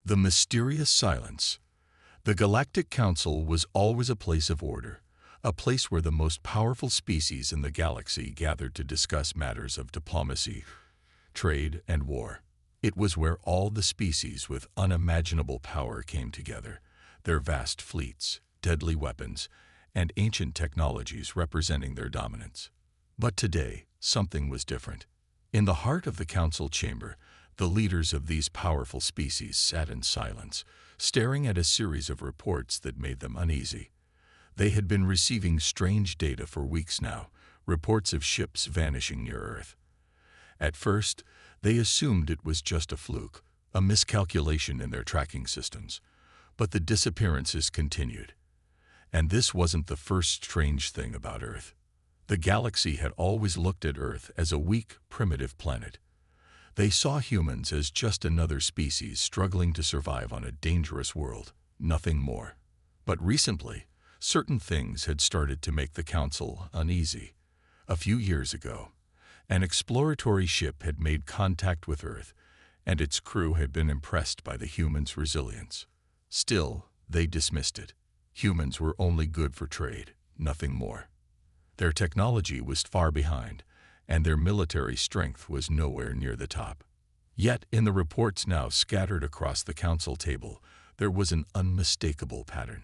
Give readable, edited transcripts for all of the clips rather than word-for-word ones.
The mysterious silence. The Galactic Council was always a place of order, a place where the most powerful species in the galaxy gathered to discuss matters of diplomacy, trade, and war. It was where all the species with unimaginable power came together, their vast fleets, deadly weapons, and ancient technologies representing their dominance. But today, something was different. In the heart of the council chamber, the leaders of these powerful species sat in silence, staring at a series of reports that made them uneasy. They had been receiving strange data for weeks now, reports of ships vanishing near Earth. At first, they assumed it was just a fluke, a miscalculation in their tracking systems. But the disappearances continued. And this wasn't the first strange thing about Earth. The galaxy had always looked at Earth as a weak, primitive planet. They saw humans as just another species struggling to survive on a dangerous world, nothing more. But recently, certain things had started to make the Council uneasy. A few years ago, an exploratory ship had made contact with Earth, and its crew had been impressed by the humans' resilience. Still, they dismissed it. Humans were only good for trade, nothing more. Their technology was far behind, and their military strength was nowhere near the top. Yet, in the reports now scattered across the council table, there was an unmistakable pattern.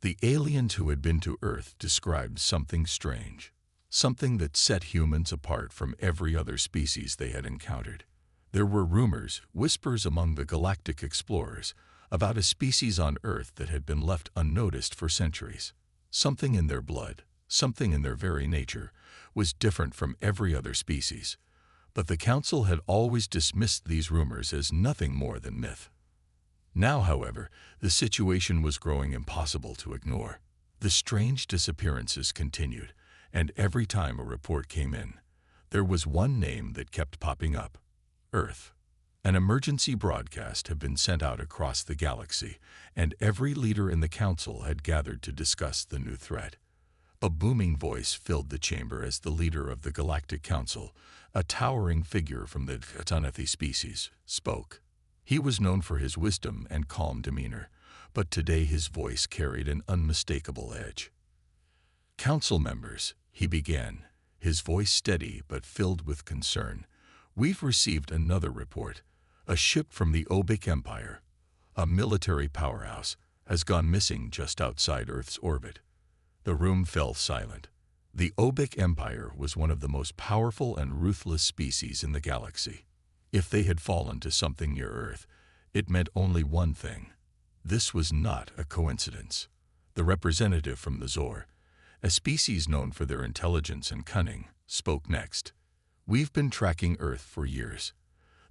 The aliens who had been to Earth described something strange, something that set humans apart from every other species they had encountered. There were rumors, whispers among the galactic explorers, about a species on Earth that had been left unnoticed for centuries. Something in their blood, something in their very nature, was different from every other species. But the Council had always dismissed these rumors as nothing more than myth. Now, however, the situation was growing impossible to ignore. The strange disappearances continued, and every time a report came in, there was one name that kept popping up: Earth. An emergency broadcast had been sent out across the galaxy, and every leader in the council had gathered to discuss the new threat. A booming voice filled the chamber as the leader of the Galactic Council, a towering figure from the HFY species, spoke. He was known for his wisdom and calm demeanor, but today his voice carried an unmistakable edge. "Council members," he began, his voice steady but filled with concern, "we've received another report. A ship from the Obic Empire, a military powerhouse, has gone missing just outside Earth's orbit." The room fell silent. The Obic Empire was one of the most powerful and ruthless species in the galaxy. If they had fallen to something near Earth, it meant only one thing. This was not a coincidence. The representative from the Zor, a species known for their intelligence and cunning, spoke next. "We've been tracking Earth for years.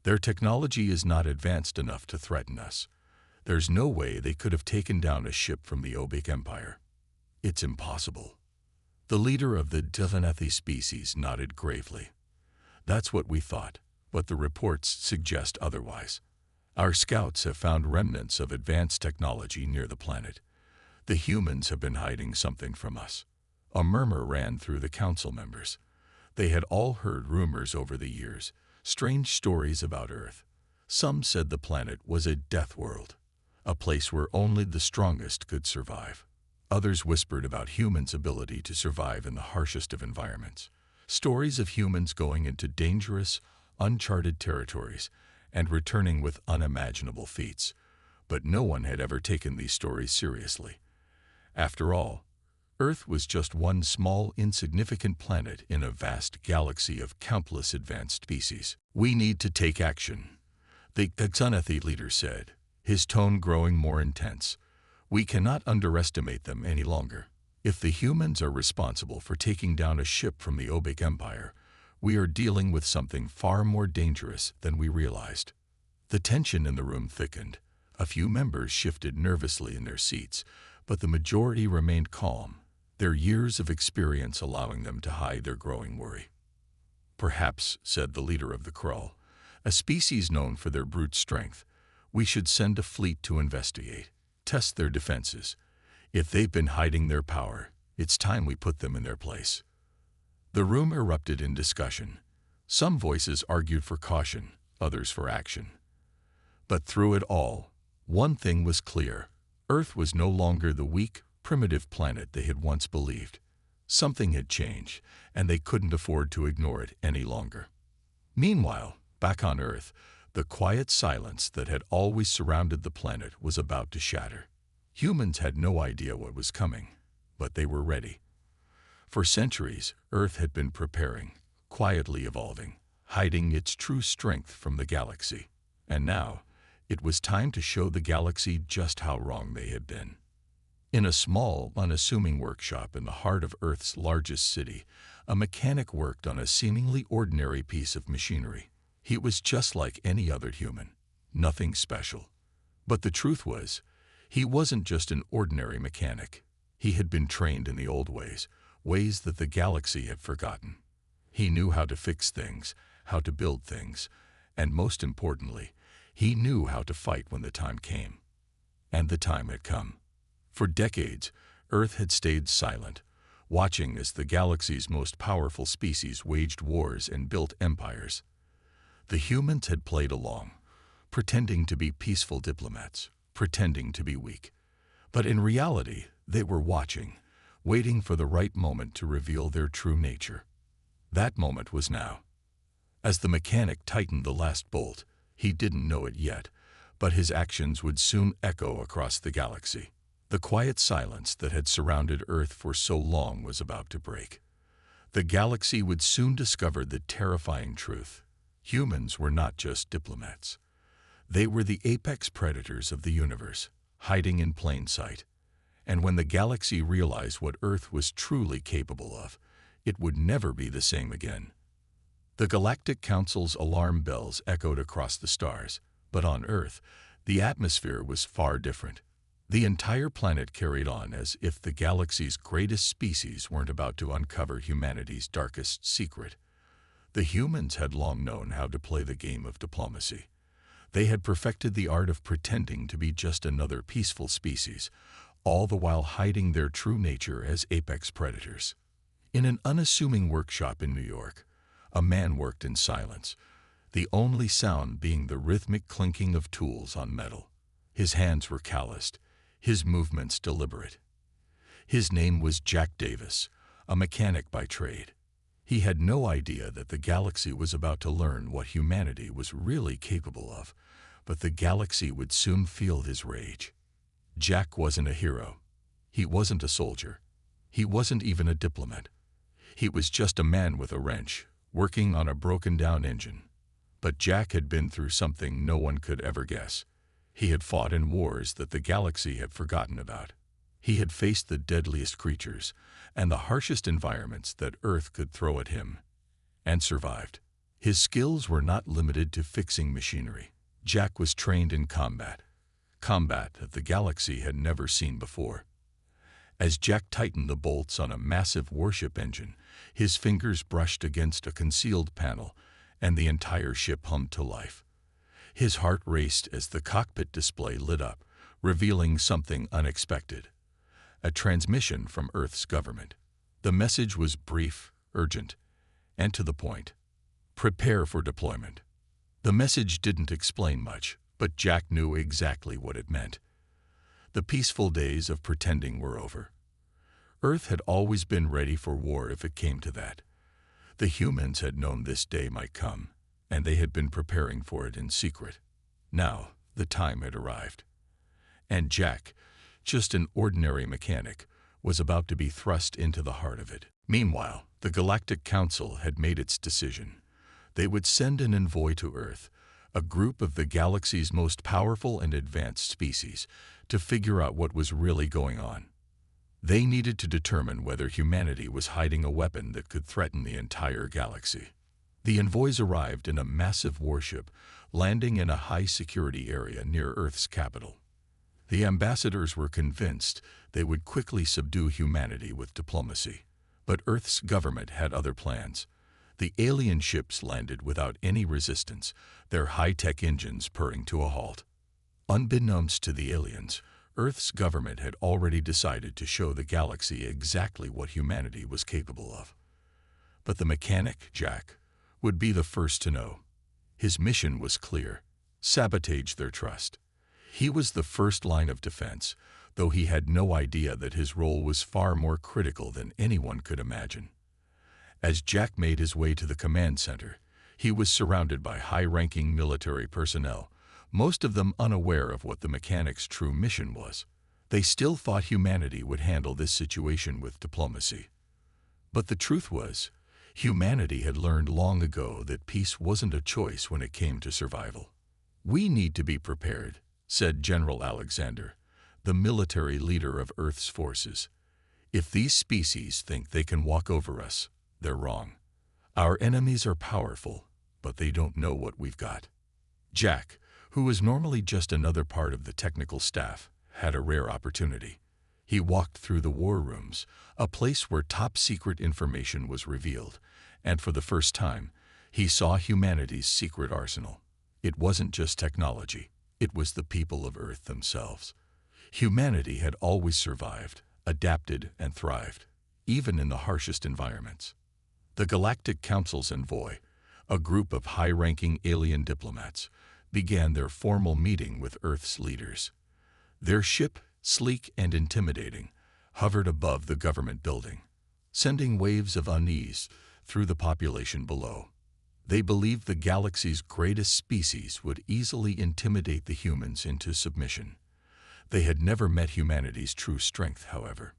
Their technology is not advanced enough to threaten us. There's no way they could have taken down a ship from the Obic Empire. It's impossible." The leader of the HFY species nodded gravely. "That's what we thought, but the reports suggest otherwise. Our scouts have found remnants of advanced technology near the planet. The humans have been hiding something from us." A murmur ran through the council members. They had all heard rumors over the years, strange stories about Earth. Some said the planet was a death world, a place where only the strongest could survive. Others whispered about humans' ability to survive in the harshest of environments. Stories of humans going into dangerous, uncharted territories and returning with unimaginable feats. But no one had ever taken these stories seriously. After all, Earth was just one small, insignificant planet in a vast galaxy of countless advanced species. "We need to take action," the HFY leader said, his tone growing more intense. "We cannot underestimate them any longer. If the humans are responsible for taking down a ship from the Obic Empire, we are dealing with something far more dangerous than we realized." The tension in the room thickened. A few members shifted nervously in their seats, but the majority remained calm, their years of experience allowing them to hide their growing worry. "Perhaps," said the leader of the Krull, a species known for their brute strength, "we should send a fleet to investigate, test their defenses. If they've been hiding their power, it's time we put them in their place." The room erupted in discussion. Some voices argued for caution, others for action. But through it all, One thing was clear. Earth was no longer the weak, primitive planet they had once believed. Something had changed, and they couldn't afford to ignore it any longer. Meanwhile, back on Earth, the quiet silence that had always surrounded the planet was about to shatter. Humans had no idea what was coming, but they were ready. For centuries, Earth had been preparing, quietly evolving, hiding its true strength from the galaxy. And now, it was time to show the galaxy just how wrong they had been. In a small, unassuming workshop in the heart of Earth's largest city, a mechanic worked on a seemingly ordinary piece of machinery. He was just like any other human, nothing special. But the truth was, he wasn't just an ordinary mechanic. He had been trained in the old ways, ways that the galaxy had forgotten. He knew how to fix things, how to build things, and most importantly, he knew how to fight when the time came. And the time had come. For decades, Earth had stayed silent, watching as the galaxy's most powerful species waged wars and built empires. The humans had played along, pretending to be peaceful diplomats, pretending to be weak. But in reality, they were watching, waiting for the right moment to reveal their true nature. That moment was now. As the mechanic tightened the last bolt, he didn't know it yet, but his actions would soon echo across the galaxy. The quiet silence that had surrounded Earth for so long was about to break. The galaxy would soon discover the terrifying truth. Humans were not just diplomats. They were the apex predators of the universe, hiding in plain sight. And when the galaxy realized what Earth was truly capable of, it would never be the same again. The Galactic Council's alarm bells echoed across the stars, but on Earth, the atmosphere was far different. The entire planet carried on as if the galaxy's greatest species weren't about to uncover humanity's darkest secret. The humans had long known how to play the game of diplomacy. They had perfected the art of pretending to be just another peaceful species, all the while hiding their true nature as apex predators. In an unassuming workshop in New York, a man worked in silence, the only sound being the rhythmic clinking of tools on metal. His hands were calloused, his movements deliberate. His name was Jack Davis, a mechanic by trade. He had no idea that the galaxy was about to learn what humanity was really capable of, but the galaxy would soon feel his rage. Jack wasn't a hero. He wasn't a soldier. He wasn't even a diplomat. He was just a man with a wrench, working on a broken-down engine. But Jack had been through something no one could ever guess. He had fought in wars that the galaxy had forgotten about. He had faced the deadliest creatures and the harshest environments that Earth could throw at him, and survived. His skills were not limited to fixing machinery. Jack was trained in combat that the galaxy had never seen before. As Jack tightened the bolts on a massive warship engine, his fingers brushed against a concealed panel, and the entire ship hummed to life. His heart raced as the cockpit display lit up, revealing something unexpected. A transmission from Earth's government. The message was brief, urgent, and to the point. Prepare for deployment. The message didn't explain much, but Jack knew exactly what it meant. The peaceful days of pretending were over. Earth had always been ready for war if it came to that. The humans had known this day might come, and they had been preparing for it in secret. Now, the time had arrived. And Jack, just an ordinary mechanic, was about to be thrust into the heart of it. Meanwhile, the Galactic Council had made its decision. They would send an envoy to Earth, a group of the galaxy's most powerful and advanced species, to figure out what was really going on. They needed to determine whether humanity was hiding a weapon that could threaten the entire galaxy. The envoys arrived in a massive warship, landing in a high-security area near Earth's capital. The ambassadors were convinced they would quickly subdue humanity with diplomacy. But Earth's government had other plans. The alien ships landed without any resistance, their high-tech engines purring to a halt. Unbeknownst to the aliens, Earth's government had already decided to show the galaxy exactly what humanity was capable of. But the mechanic, Jack, would be the first to know. His mission was clear: sabotage their trust. He was the first line of defense, though he had no idea that his role was far more critical than anyone could imagine. As Jack made his way to the command center, he was surrounded by high-ranking military personnel, most of them unaware of what the mechanics' true mission was. They still thought humanity would handle this situation with diplomacy. But the truth was, humanity had learned long ago that peace wasn't a choice when it came to survival. "We need to be prepared," said General Alexander, the military leader of Earth's forces. "If these species think they can walk over us, they're wrong. Our enemies are powerful, but they don't know what we've got." Jack, who was normally just another part of the technical staff, had a rare opportunity. He walked through the war rooms, a place where top-secret information was revealed, and for the first time, he saw humanity's secret arsenal. It wasn't just technology, it was the people of Earth themselves. Humanity had always survived, adapted, and thrived, even in the harshest environments. The Galactic Council's envoy, a group of high-ranking alien diplomats, began their formal meeting with Earth's leaders. Their ship, sleek and intimidating, hovered above the government building, sending waves of unease through the population below. They believed the galaxy's greatest species would easily intimidate the humans into submission. They had never met humanity's true strength, however.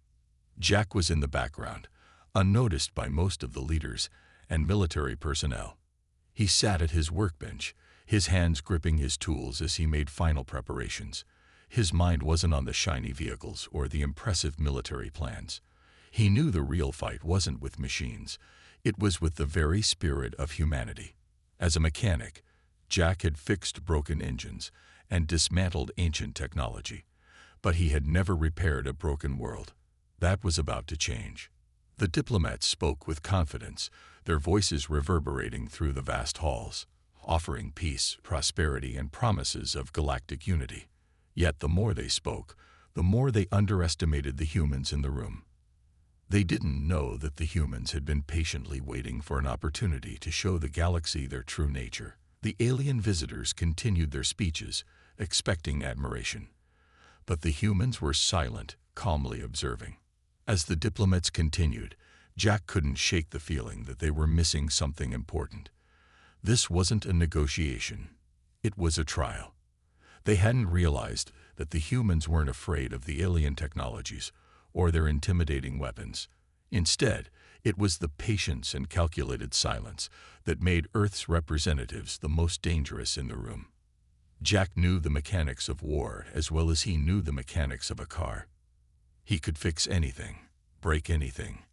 Jack was in the background, unnoticed by most of the leaders and military personnel. He sat at his workbench, his hands gripping his tools as he made final preparations. His mind wasn't on the shiny vehicles or the impressive military plans. He knew the real fight wasn't with machines. It was with the very spirit of humanity. As a mechanic, Jack had fixed broken engines and dismantled ancient technology. But he had never repaired a broken world. That was about to change. The diplomats spoke with confidence, their voices reverberating through the vast halls, offering peace, prosperity, and promises of galactic unity. Yet the more they spoke, the more they underestimated the humans in the room. They didn't know that the humans had been patiently waiting for an opportunity to show the galaxy their true nature. The alien visitors continued their speeches, expecting admiration. But the humans were silent, calmly observing. As the diplomats continued, Jack couldn't shake the feeling that they were missing something important. This wasn't a negotiation. It was a trial. They hadn't realized that the humans weren't afraid of the alien technologies or their intimidating weapons. Instead, it was the patience and calculated silence that made Earth's representatives the most dangerous in the room. Jack knew the mechanics of war as well as he knew the mechanics of a car. He could fix anything, break anything.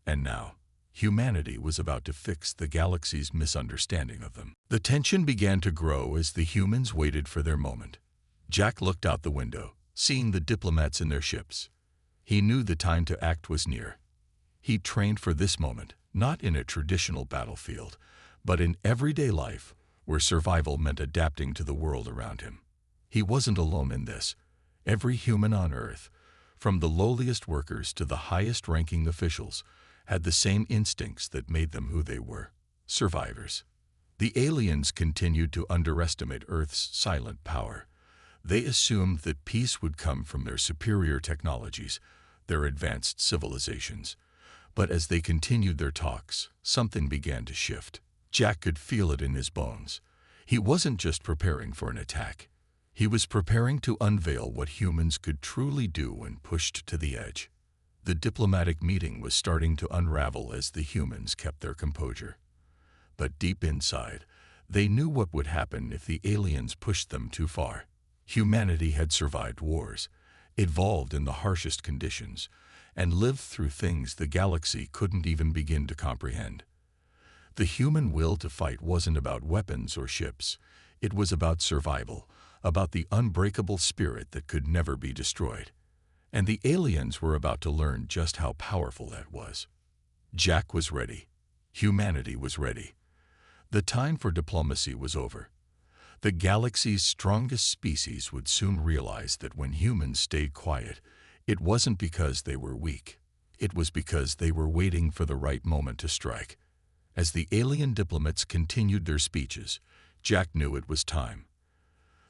And now, humanity was about to fix the galaxy's misunderstanding of them. The tension began to grow as the humans waited for their moment. Jack looked out the window, seeing the diplomats in their ships. He knew the time to act was near. He'd trained for this moment, not in a traditional battlefield, but in everyday life, where survival meant adapting to the world around him. He wasn't alone in this. Every human on Earth, from the lowliest workers to the highest-ranking officials, had the same instincts that made them who they were, survivors. The aliens continued to underestimate Earth's silent power. They assumed that peace would come from their superior technologies, their advanced civilizations. But as they continued their talks, something began to shift. Jack could feel it in his bones. He wasn't just preparing for an attack. He was preparing to unveil what humans could truly do when pushed to the edge. The diplomatic meeting was starting to unravel as the humans kept their composure. But deep inside, they knew what would happen if the aliens pushed them too far. Humanity had survived wars, evolved in the harshest conditions, and lived through things the galaxy couldn't even begin to comprehend. The human will to fight wasn't about weapons or ships. It was about survival, about the unbreakable spirit that could never be destroyed. And the aliens were about to learn just how powerful that was. Jack was ready. Humanity was ready. The time for diplomacy was over. The galaxy's strongest species would soon realize that when humans stayed quiet, it wasn't because they were weak. It was because they were waiting for the right moment to strike. As the alien diplomats continued their speeches, Jack knew it was time.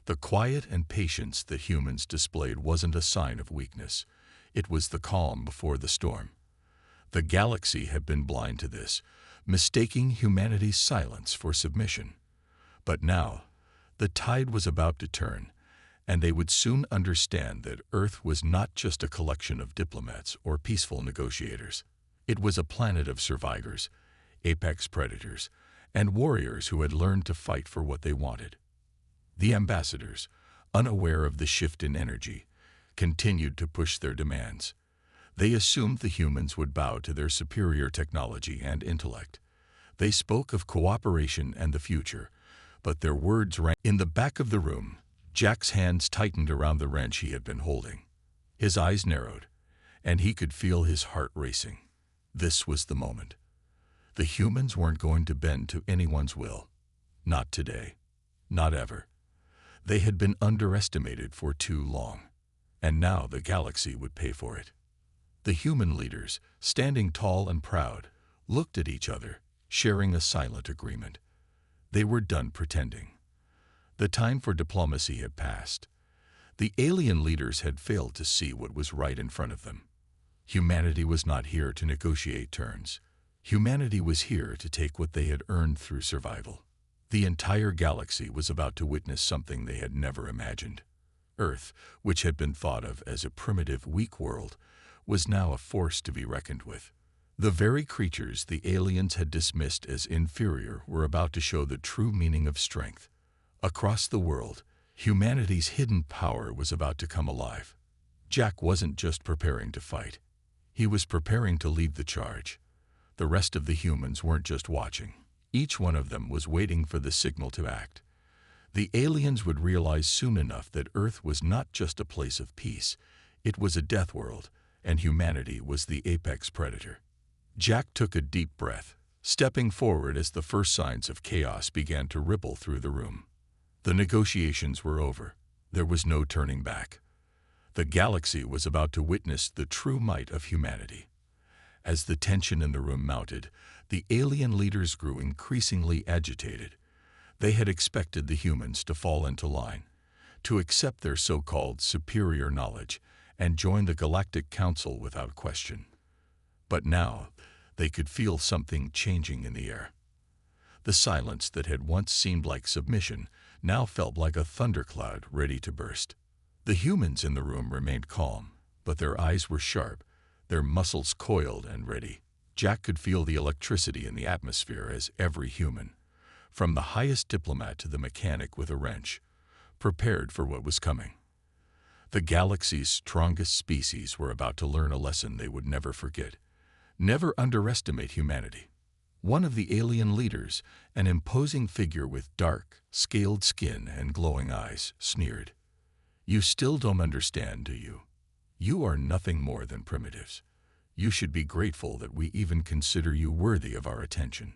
The quiet and patience that humans displayed wasn't a sign of weakness. It was the calm before the storm. The galaxy had been blind to this, mistaking humanity's silence for submission. But now, the tide was about to turn, and they would soon understand that Earth was not just a collection of diplomats or peaceful negotiators. It was a planet of survivors, apex predators, and warriors who had learned to fight for what they wanted. The ambassadors, unaware of the shift in energy, continued to push their demands. They assumed the humans would bow to their superior technology and intellect. They spoke of cooperation and the future, but their words rang. In the back of the room, Jack's hands tightened around the wrench he had been holding. His eyes narrowed, and he could feel his heart racing. This was the moment. The humans weren't going to bend to anyone's will. Not today. Not ever. They had been underestimated for too long, and now the galaxy would pay for it. The human leaders, standing tall and proud, looked at each other, sharing a silent agreement. They were done pretending. The time for diplomacy had passed. The alien leaders had failed to see what was right in front of them. Humanity was not here to negotiate terms. Humanity was here to take what they had earned through survival. The entire galaxy was about to witness something they had never imagined. Earth, which had been thought of as a primitive, weak world, was now a force to be reckoned with. The very creatures the aliens had dismissed as inferior were about to show the true meaning of strength. Across the world, humanity's hidden power was about to come alive. Jack wasn't just preparing to fight. He was preparing to lead the charge. The rest of the humans weren't just watching. Each one of them was waiting for the signal to act. The aliens would realize soon enough that Earth was not just a place of peace. It was a death world, and humanity was the apex predator. Jack took a deep breath, stepping forward as the first signs of chaos began to ripple through the room. The negotiations were over. There was no turning back. The galaxy was about to witness the true might of humanity. As the tension in the room mounted, the alien leaders grew increasingly agitated. They had expected the humans to fall into line, to accept their so-called superior knowledge, and join the Galactic Council without question. But now, they could feel something changing in the air. The silence that had once seemed like submission now felt like a thundercloud ready to burst. The humans in the room remained calm, but their eyes were sharp, their muscles coiled and ready. Jack could feel the electricity in the atmosphere as every human, from the highest diplomat to the mechanic with a wrench, prepared for what was coming. The galaxy's strongest species were about to learn a lesson they would never forget. Never underestimate humanity. One of the alien leaders, an imposing figure with dark, scaled skin and glowing eyes, sneered. "You still don't understand, do you? You are nothing more than primitives. You should be grateful that we even consider you worthy of our attention."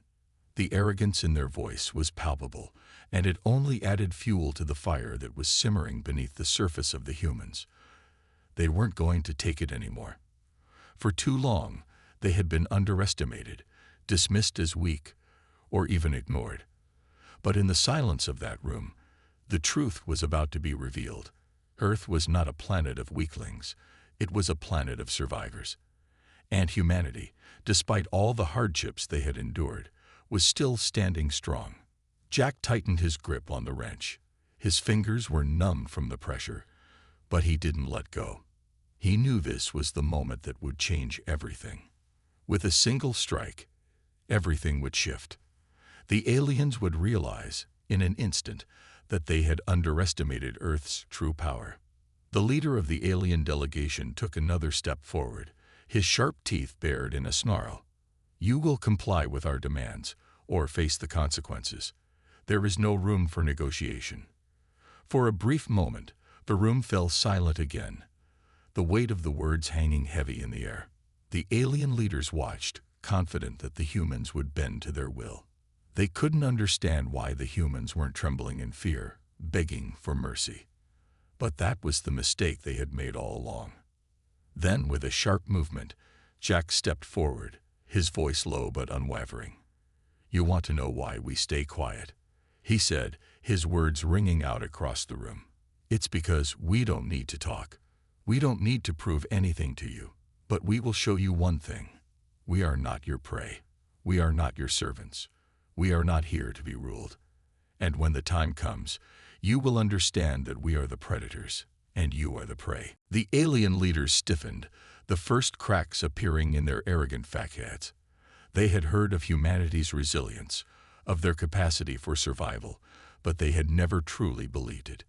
The arrogance in their voice was palpable, and it only added fuel to the fire that was simmering beneath the surface of the humans. They weren't going to take it anymore. For too long, they had been underestimated, dismissed as weak, or even ignored. But in the silence of that room, the truth was about to be revealed. Earth was not a planet of weaklings. It was a planet of survivors. And humanity, despite all the hardships they had endured, was still standing strong. Jack tightened his grip on the wrench. His fingers were numb from the pressure, but he didn't let go. He knew this was the moment that would change everything. With a single strike, everything would shift. The aliens would realize, in an instant, that they had underestimated Earth's true power. The leader of the alien delegation took another step forward, his sharp teeth bared in a snarl. "You will comply with our demands, or face the consequences. There is no room for negotiation." For a brief moment, the room fell silent again, the weight of the words hanging heavy in the air. The alien leaders watched, confident that the humans would bend to their will. They couldn't understand why the humans weren't trembling in fear, begging for mercy. But that was the mistake they had made all along. Then, with a sharp movement, Jack stepped forward, his voice low but unwavering. "You want to know why we stay quiet?" he said, his words ringing out across the room. It's because we don't need to talk. We don't need to prove anything to you. But we will show you one thing. We are not your prey. We are not your servants. We are not here to be ruled. And when the time comes, you will understand that we are the predators, and you are the prey. The alien leaders stiffened, the first cracks appearing in their arrogant facades. They had heard of humanity's resilience, of their capacity for survival, but they had never truly believed it.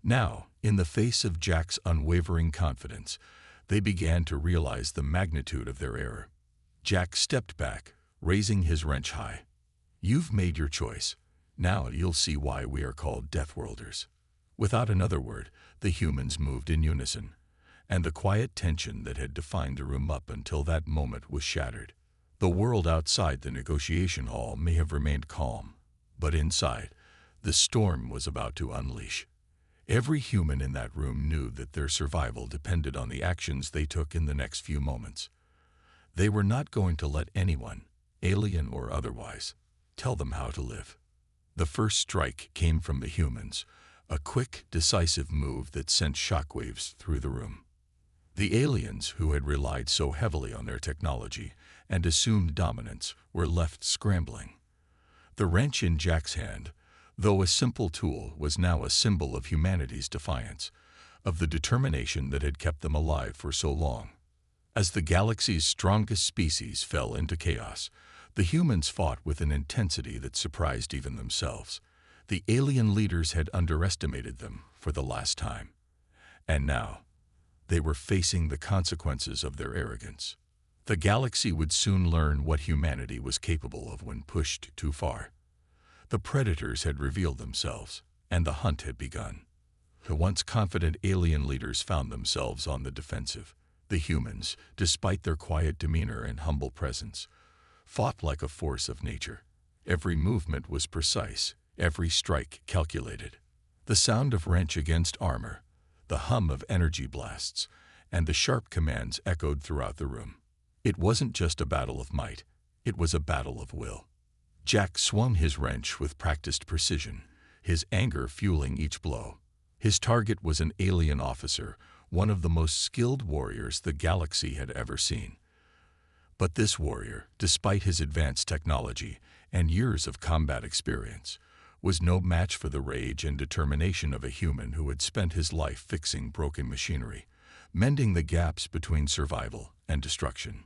Now, in the face of Jack's unwavering confidence, they began to realize the magnitude of their error. Jack stepped back, raising his wrench high. You've made your choice. Now you'll see why we are called Deathworlders. Without another word, the humans moved in unison, and the quiet tension that had defined the room up until that moment was shattered. The world outside the negotiation hall may have remained calm, but inside, the storm was about to unleash. Every human in that room knew that their survival depended on the actions they took in the next few moments. They were not going to let anyone, alien or otherwise, tell them how to live. The first strike came from the humans, a quick, decisive move that sent shockwaves through the room. The aliens, who had relied so heavily on their technology and assumed dominance, were left scrambling. The wrench in Jack's hand, though a simple tool, was now a symbol of humanity's defiance, of the determination that had kept them alive for so long. As the galaxy's strongest species fell into chaos, the humans fought with an intensity that surprised even themselves. The alien leaders had underestimated them for the last time. And now, they were facing the consequences of their arrogance. The galaxy would soon learn what humanity was capable of when pushed too far. The predators had revealed themselves, and the hunt had begun. The once confident alien leaders found themselves on the defensive. The humans, despite their quiet demeanor and humble presence, fought like a force of nature. Every movement was precise, every strike calculated. The sound of wrench against armor, the hum of energy blasts, and the sharp commands echoed throughout the room. It wasn't just a battle of might, it was a battle of will. Jack swung his wrench with practiced precision, his anger fueling each blow. His target was an alien officer, one of the most skilled warriors the galaxy had ever seen. But this warrior, despite his advanced technology and years of combat experience, was no match for the rage and determination of a human who had spent his life fixing broken machinery, mending the gaps between survival and destruction.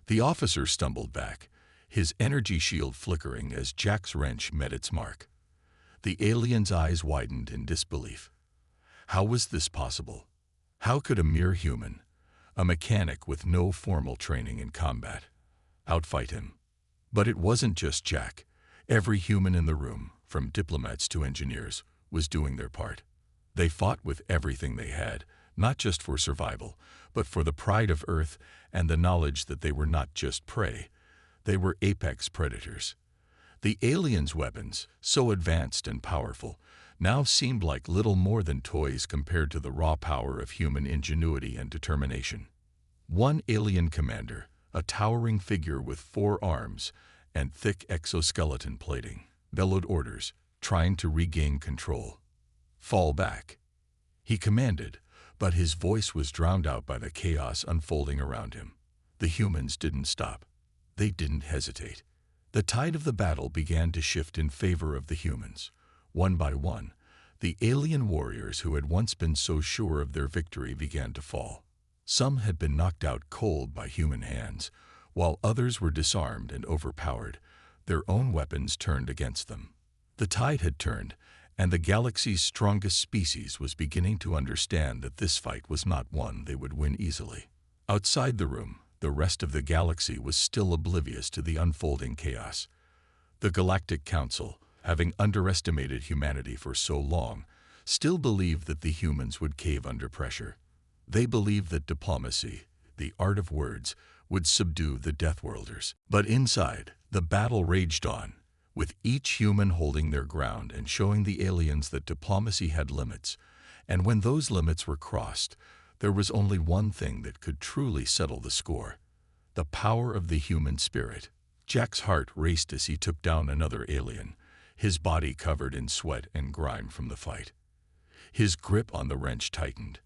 The officer stumbled back, his energy shield flickering as Jack's wrench met its mark. The alien's eyes widened in disbelief. How was this possible? How could a mere human, a mechanic with no formal training in combat, outfight him? But it wasn't just Jack. Every human in the room, from diplomats to engineers, was doing their part. They fought with everything they had, not just for survival, but for the pride of Earth and the knowledge that they were not just prey. They were apex predators. The aliens' weapons, so advanced and powerful, now seemed like little more than toys compared to the raw power of human ingenuity and determination. One alien commander, a towering figure with 4 arms and thick exoskeleton plating, bellowed orders, trying to regain control. "Fall back," he commanded, but his voice was drowned out by the chaos unfolding around him. The humans didn't stop. They didn't hesitate. The tide of the battle began to shift in favor of the humans. One by one, the alien warriors who had once been so sure of their victory began to fall. Some had been knocked out cold by human hands, while others were disarmed and overpowered, their own weapons turned against them. The tide had turned, and the galaxy's strongest species was beginning to understand that this fight was not one they would win easily. Outside the room, the rest of the galaxy was still oblivious to the unfolding chaos. The Galactic Council, having underestimated humanity for so long, still believed that the humans would cave under pressure. They believed that diplomacy, the art of words, would subdue the Deathworlders. But inside, the battle raged on, with each human holding their ground and showing the aliens that diplomacy had limits. And when those limits were crossed, there was only one thing that could truly settle the score: the power of the human spirit. Jack's heart raced as he took down another alien, his body covered in sweat and grime from the fight. His grip on the wrench tightened.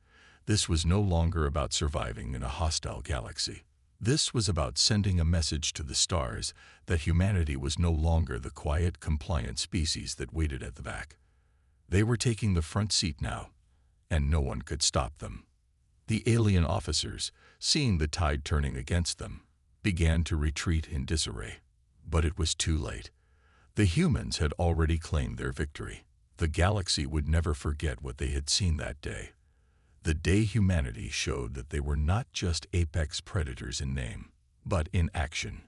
This was no longer about surviving in a hostile galaxy. This was about sending a message to the stars that humanity was no longer the quiet, compliant species that waited at the back. They were taking the front seat now, and no one could stop them. The alien officers, seeing the tide turning against them, began to retreat in disarray. But it was too late. The humans had already claimed their victory. The galaxy would never forget what they had seen that day. The day humanity showed that they were not just apex predators in name, but in action.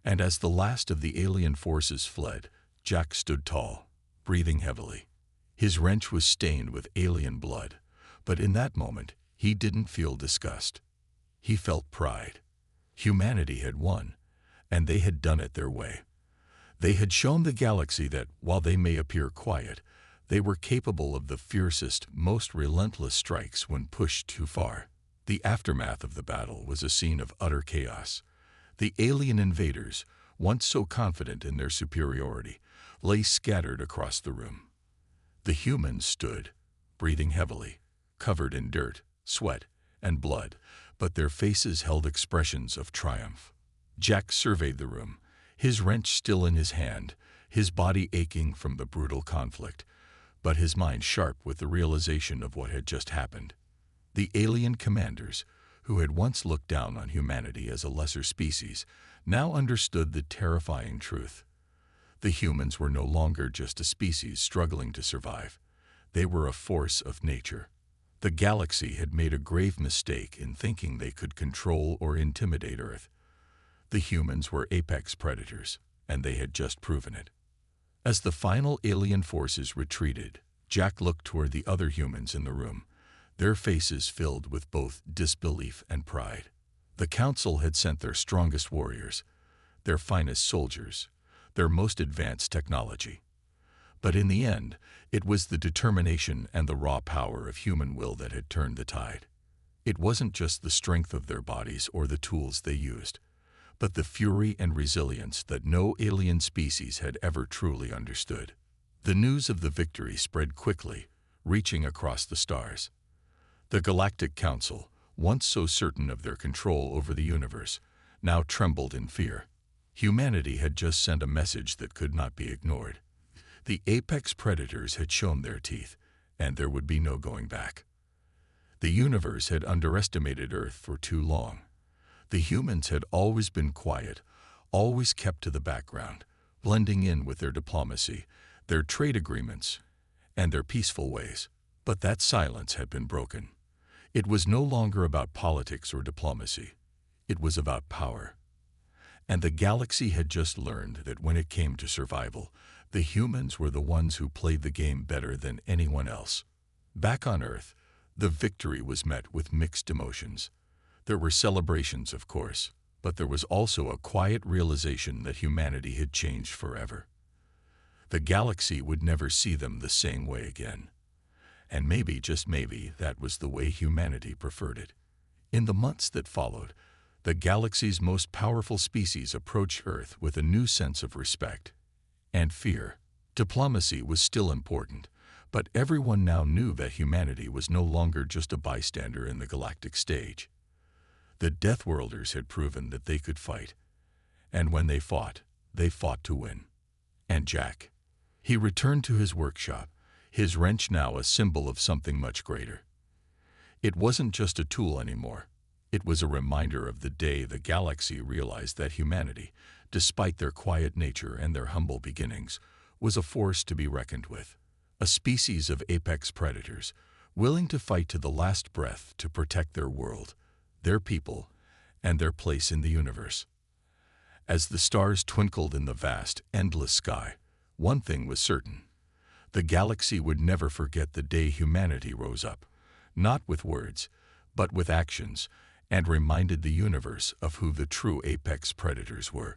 And as the last of the alien forces fled, Jack stood tall, breathing heavily. His wrench was stained with alien blood, but in that moment, he didn't feel disgust. He felt pride. Humanity had won, and they had done it their way. They had shown the galaxy that, while they may appear quiet, they were capable of the fiercest, most relentless strikes when pushed too far. The aftermath of the battle was a scene of utter chaos. The alien invaders, once so confident in their superiority, lay scattered across the room. The humans stood, breathing heavily, covered in dirt, sweat, and blood, but their faces held expressions of triumph. Jack surveyed the room, his wrench still in his hand, his body aching from the brutal conflict, but his mind sharp with the realization of what had just happened. The alien commanders, who had once looked down on humanity as a lesser species, now understood the terrifying truth. The humans were no longer just a species struggling to survive. They were a force of nature. The galaxy had made a grave mistake in thinking they could control or intimidate Earth. The humans were apex predators, and they had just proven it. As the final alien forces retreated, Jack looked toward the other humans in the room, their faces filled with both disbelief and pride. The Council had sent their strongest warriors, their finest soldiers, their most advanced technology. But in the end, it was the determination and the raw power of human will that had turned the tide. It wasn't just the strength of their bodies or the tools they used, but the fury and resilience that no alien species had ever truly understood. The news of the victory spread quickly, reaching across the stars. The Galactic Council, once so certain of their control over the universe, now trembled in fear. Humanity had just sent a message that could not be ignored. The apex predators had shown their teeth, and there would be no going back. The universe had underestimated Earth for too long. The humans had always been quiet, always kept to the background, blending in with their diplomacy, their trade agreements, and their peaceful ways. But that silence had been broken. It was no longer about politics or diplomacy. It was about power. And the galaxy had just learned that when it came to survival, the humans were the ones who played the game better than anyone else. Back on Earth, the victory was met with mixed emotions. There were celebrations, of course, but there was also a quiet realization that humanity had changed forever. The galaxy would never see them the same way again. And maybe, just maybe, that was the way humanity preferred it. In the months that followed, the galaxy's most powerful species approached Earth with a new sense of respect and fear. Diplomacy was still important, but everyone now knew that humanity was no longer just a bystander in the galactic stage. The Deathworlders had proven that they could fight, and when they fought to win. And Jack, he returned to his workshop, his wrench now a symbol of something much greater. It wasn't just a tool anymore. It was a reminder of the day the galaxy realized that humanity, despite their quiet nature and their humble beginnings, was a force to be reckoned with. A species of apex predators, willing to fight to the last breath to protect their world, their people, and their place in the universe. As the stars twinkled in the vast, endless sky, one thing was certain. The galaxy would never forget the day humanity rose up, not with words, but with actions, and reminded the universe of who the true apex predators were.